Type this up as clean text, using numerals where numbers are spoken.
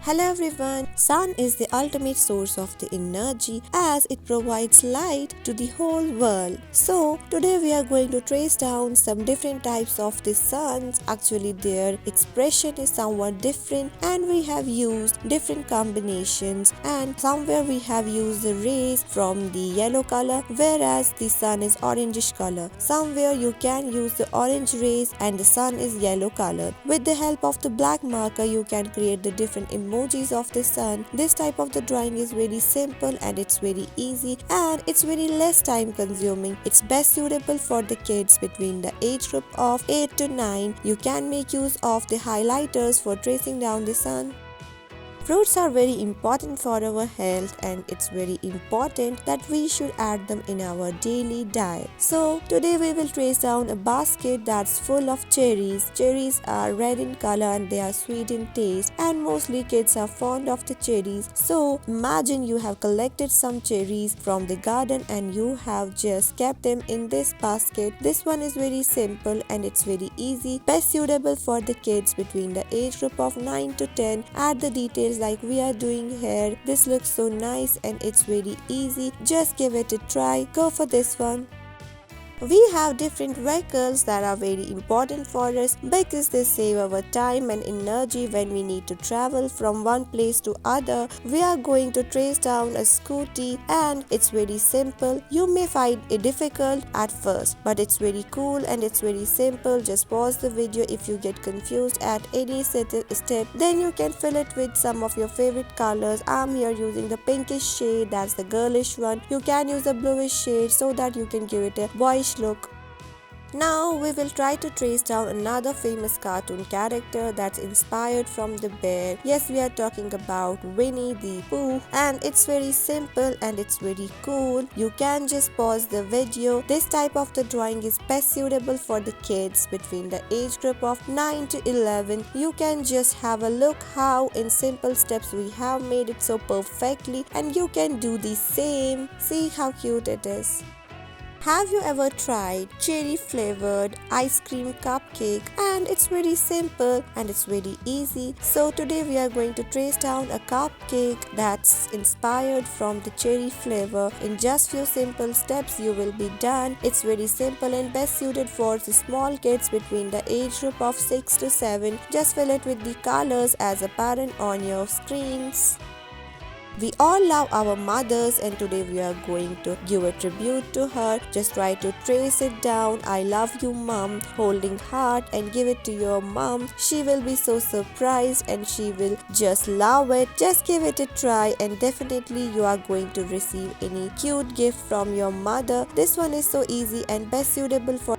Hello everyone. Sun is the ultimate source of the energy as it provides light to the whole world. So today we are going to trace down some different types of the suns. Actually their expression is somewhat different and we have used different combinations, and somewhere we have used the rays from the yellow color whereas the sun is orangish color. Somewhere you can use the orange rays and the sun is yellow colored. With the help of the black marker you can create the different emojis of the sun. This type of the drawing is very simple and it's very easy and it's very less time consuming. It's best suitable for the kids between the age group of 8 to 9. You can make use of the highlighters for tracing down the sun. Fruits are very important for our health and it's very important that we should add them in our daily diet. So today we will trace down a basket that's full of cherries. Cherries are red in color and they are sweet in taste, and mostly kids are fond of the cherries. So imagine you have collected some cherries from the garden and you have just kept them in this basket. This one is very simple and it's very easy, best suitable for the kids between the age group of 9 to 10. Add the details like we are doing here. This looks so nice and it's very easy. Just give it a try. Go for this one. We have different vehicles that are very important for us because they save our time and energy when we need to travel from one place to other. We are going to trace down a scooty and it's very simple. You may find it difficult at first, but it's very cool and it's very simple. Just pause the video if you get confused at any step. Then you can fill it with some of your favorite colors. I'm here using the pinkish shade, that's the girlish one. You can use the bluish shade so that you can give it a boyish look. Now we will try to trace down another famous cartoon character that's inspired from the bear. Yes, we are talking about Winnie the Pooh, and it's very simple and it's very cool. You can just pause the video. This type of the drawing is best suitable for the kids between the age group of 9 to 11. You can just have a look how in simple steps we have made it so perfectly, and you can do the same. See how cute it is. Have you ever tried cherry flavored ice cream cupcake? And it's very simple and it's very easy. So today we are going to trace down a cupcake that's inspired from the cherry flavor. In just few simple steps you will be done. It's very simple and best suited for the small kids between the age group of 6 to 7. Just fill it with the colors as apparent on your screens. We all love our mothers and today we are going to give a tribute to her. Just try to trace it down. I love you mom, holding heart, and give it to your mom. She will be so surprised and she will just love it. Just give it a try and definitely you are going to receive any cute gift from your mother. This one is so easy and best suitable for